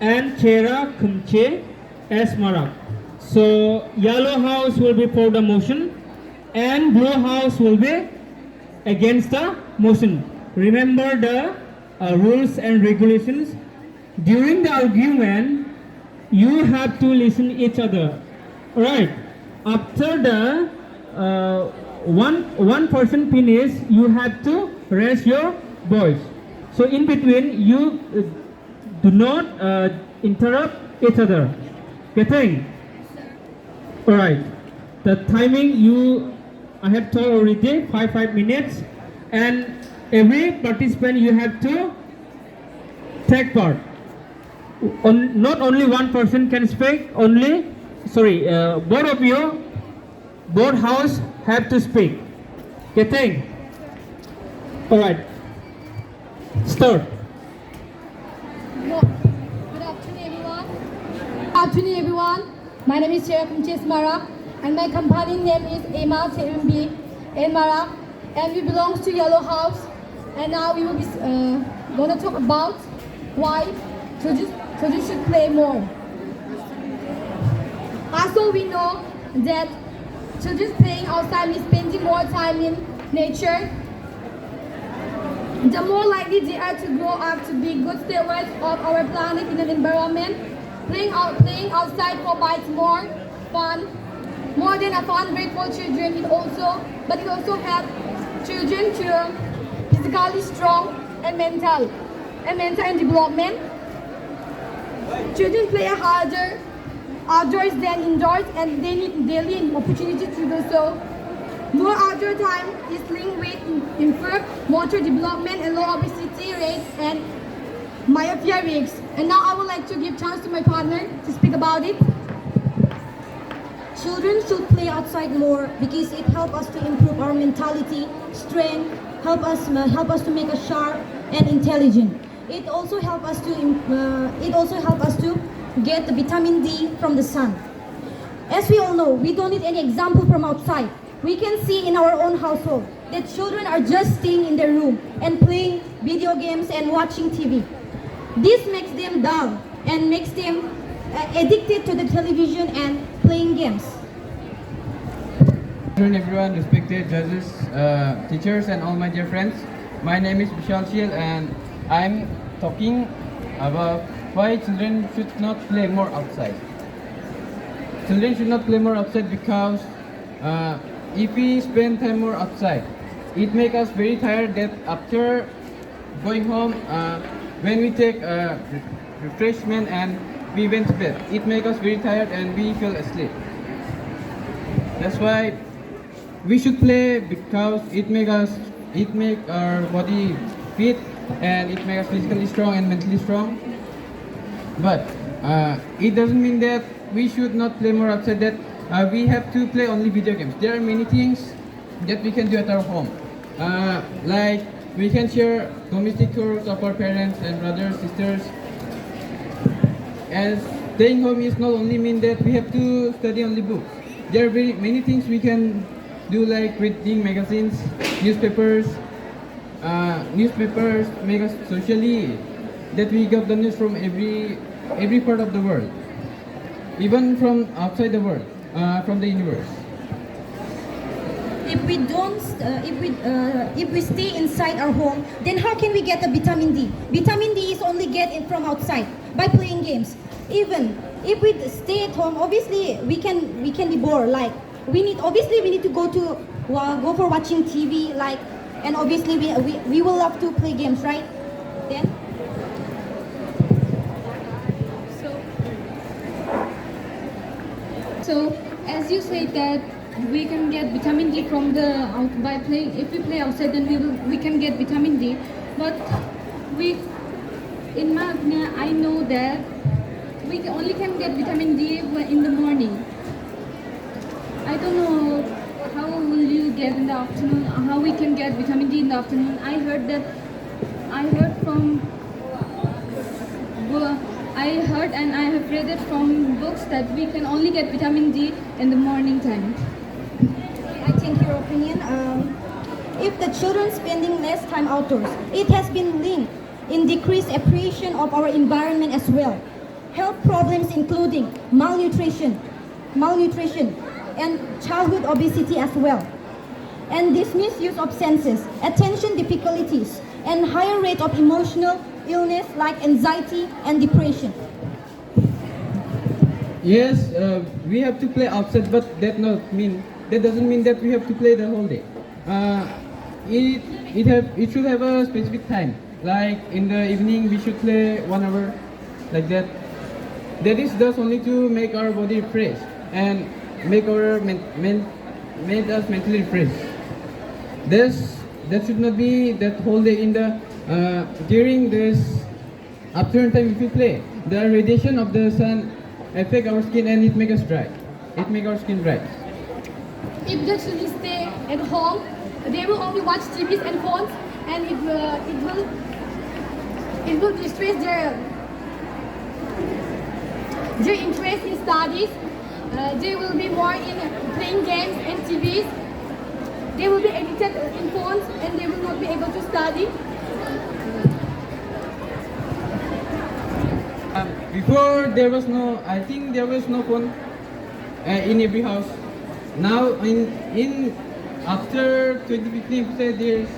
and Chera Kumche Esmarak. So yellow house will be for the motion and blue house will be against the motion. Remember the rules and regulations. During the argument, you have to listen each other. Alright. After the one person finish, you have to raise your voice. So in between, you do not interrupt each other. Getting? Alright. The timing I have told already, 5 minutes, and every participant you have to take part. Not only one person can speak. Both of you, both house have to speak. Getting? Alright. Start. Good afternoon, everyone. Good afternoon, everyone. My name is Chera Kumche Esmarak, and my company name is Emma Serumbi Esmarak, and we belong to Yellow House. And now we will be going to talk about why children should play more. Also, we know that children playing outside means spending more time in nature. The more likely they are to grow up to be good stewards of our planet in an environment. Playing outside provides more fun, more than a fun break for children. It also helps children to physically strong and mental and development. Children play harder outdoors than indoors, and they need daily opportunity to do so. More outdoor time is linked with improved motor development and low obesity rates and myopia risks. And now I would like to give chance to my partner to speak about it. Children should play outside more because it helps us to improve our mentality, strength, help us to make us sharp and intelligent. It also helps us to get the vitamin D from the sun. As we all know, we don't need any example from outside. We can see in our own household that children are just staying in their room and playing video games and watching TV. This makes them dull and makes them addicted to the television and playing games. Good afternoon, everyone, respected judges, teachers, and all my dear friends. My name is Vishal Shil, and I'm talking about why children should not play more outside. Children should not play more outside because if we spend time more outside, it makes us very tired that after going home, when we take refreshment and we went to bed, it makes us very tired and we feel asleep. That's why we should play, because it make our body fit and it makes us physically strong and mentally strong. But it doesn't mean that we should not play more outside, that we have to play only video games. There are many things that we can do at our home. Like we can share domestic chores of our parents and brothers, sisters. And staying home is not only mean that we have to study only books. There are very many things we can do, like reading magazines, newspapers make us socially, that we got the news from every part of the world, even from outside the world, from the universe. If we stay inside our home, then how can we get the vitamin D? Vitamin D is only get it from outside by playing games. Even if we stay at home, obviously we can be bored. Like we need to go for watching TV. Like, and obviously we will love to play games, right? Then. So, as you said that we can get vitamin D from by playing. If we play outside, then we can get vitamin D. But in my opinion, I know that we only can get vitamin D in the morning. I don't know how will you get in the afternoon. How we can get vitamin D in the afternoon? I heard and I have read it from books that we can only get vitamin D in the morning time. I think your opinion. if the children spending less time outdoors. It has been linked in decreased appreciation of our environment as well. Health problems including malnutrition, and childhood obesity as well. And this misuse of senses, attention difficulties, and higher rate of emotional illness like anxiety and depression. Yes, we have to play outside, but that doesn't mean that we have to play the whole day. It should have a specific time. Like in the evening, we should play 1 hour, like that. That is just only to make our body fresh and make our make us mentally fresh. That should not be that whole day in the during this afternoon time. If we play, the radiation of the sun affect our skin and it make us dry. It make our skin dry. If the children stay at home, they will only watch TVs and phones, and it will distress their interest in studies. They will be more in playing games and TVs. They will be addicted in phones, and they will not be able to study. Before I think there was no phone in every house. Now in after 2015, say there's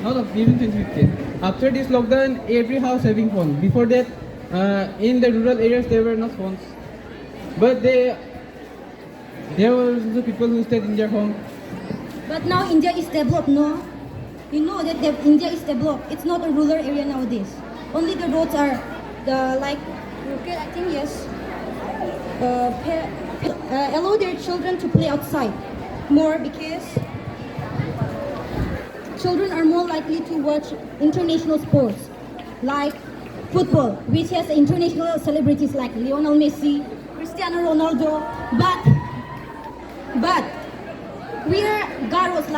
not even 2015. After this lockdown, every house having phone. Before that, in the rural areas there were not phones, but there were also people who stayed in their home. But now India is developed, no? You know that India is developed. It's not a rural area nowadays. Only the roads are okay, I think yes. Allow their children to play outside more because children are more likely to watch international sports like football, which has international celebrities like Lionel Messi, Cristiano Ronaldo. But we are Garos.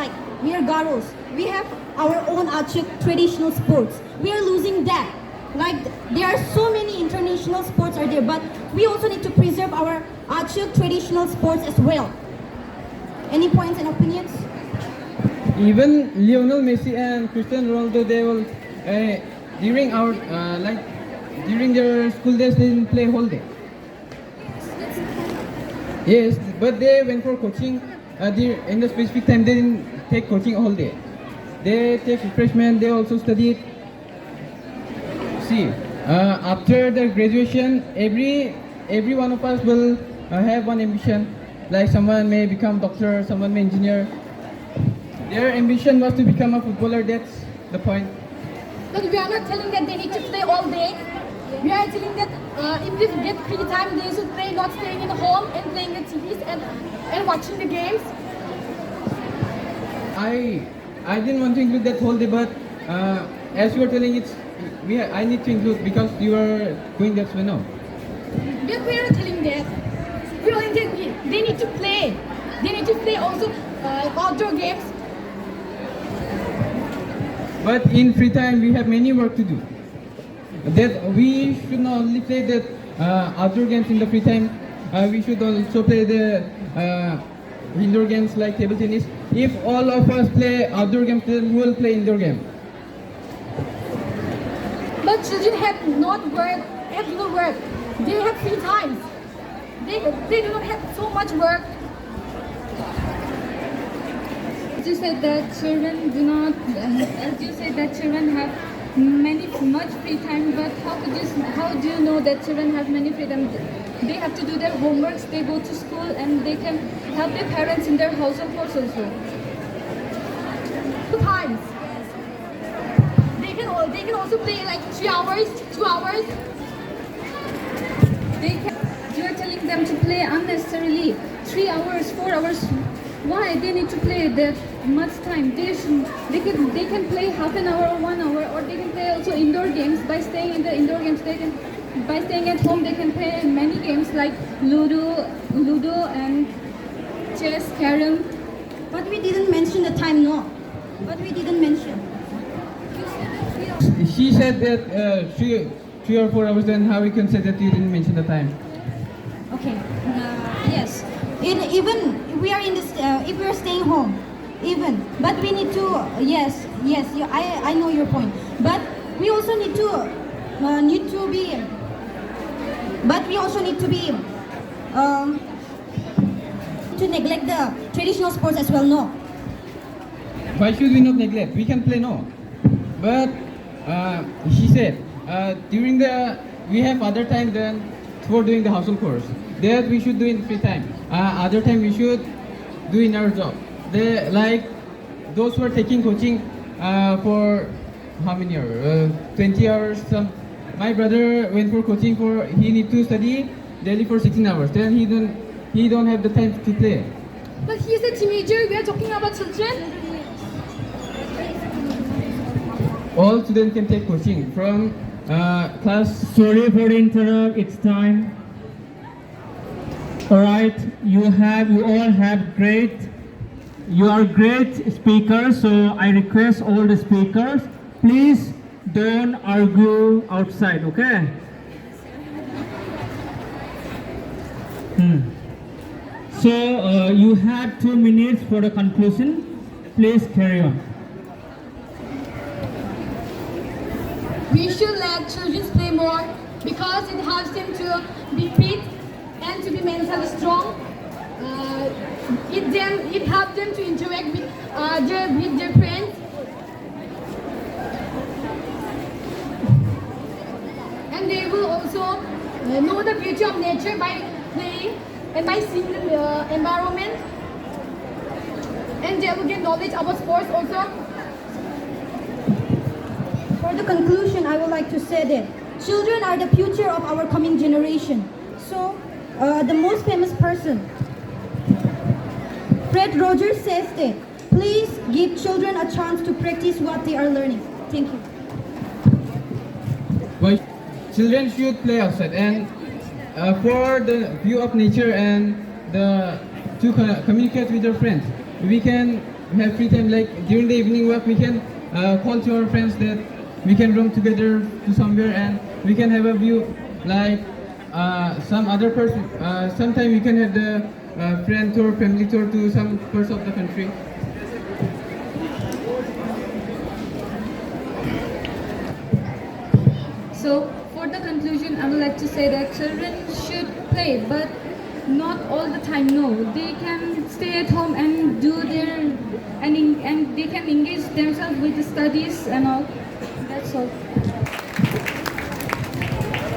We have our own Achuk traditional sports. We are losing that. Like there are so many international sports are there, but we also need to preserve our Achuk traditional sports as well. Any points and opinions? Even Lionel Messi and Cristiano Ronaldo, they will during their school days they didn't play whole day. Yes, but they went for coaching. In the specific time, they didn't take coaching all day. They take refreshment. They also studied. See, after the graduation, every one of us will have one ambition. Like someone may become doctor, someone may engineer. Their ambition was to become a footballer. That's the point. But we are not telling that they need to play all day. We are telling that if they get free time, they should play, not staying in the home and playing the TVs and watching the games. I didn't want to include that whole day, but as you were telling, I need to include because you are going that way now. But we are not telling that. We only tell they need to play. They need to play also outdoor games. But in free time, we have many work to do. That we should not only play that outdoor games in the free time. We should also play the indoor games like table tennis. If all of us play outdoor games, then we will play indoor game. But children have no work. They have free times. They do not have so much work. As you said that children do not, as you said that children have much free time, but how do you know that children have many freedom? They have to do their homeworks, they go to school, and they can help their parents in their household chores also. 2 times. They can also play like 3 hours, 2 hours. You are telling them to play unnecessarily 3 hours, 4 hours. Why they need to play that much time? They can play half an hour or 1 hour, or they can play also indoor games. By staying in the indoor games, by staying at home, they can play many games like Ludo and chess, carom. But we didn't mention the time, no. But we didn't mention. She said that 3 or 4 hours. Then how we can say that you didn't mention the time? Okay. Yes. Even we are in this. If we are staying home, even. But we need to, yes, I know your point. But we also need to to neglect the traditional sports as well, no? Why should we not neglect? We can play, no. But she said, we have other time than for doing the household chores. That we should do in free time. Other time we should do in our job. Like those who are taking coaching for how many hours? 20 hours. My brother went for coaching he need to study daily for 16 hours. Then he don't have the time to play. But he's a teenager. We are talking about children. All students can take coaching from class. Sorry for the interrupt. It's time. All right, you are great speakers. So I request all the speakers, please don't argue outside. Okay. So you have 2 minutes for the conclusion. Please carry on. We should let children play more because it helps them to be fit and to be mentally strong. It helps them to interact with their friends. And they will also know the beauty of nature by playing and by seeing the environment. And they will get knowledge about sports also. For the conclusion, I would like to say that children are the future of our coming generation. So, the most famous person, Fred Rogers, says that please give children a chance to practice what they are learning. Thank you. Well, children should play outside, and for the view of nature and to communicate with their friends, we can have free time. Like during the evening walk, we can call to our friends that we can roam together to somewhere, and we can have a view like some other person. Sometimes we can have the friend tour, family tour to some parts of the country. So for the conclusion, I would like to say that children should play, but not all the time. No, they can stay at home and do and they can engage themselves with the studies and all. That's all.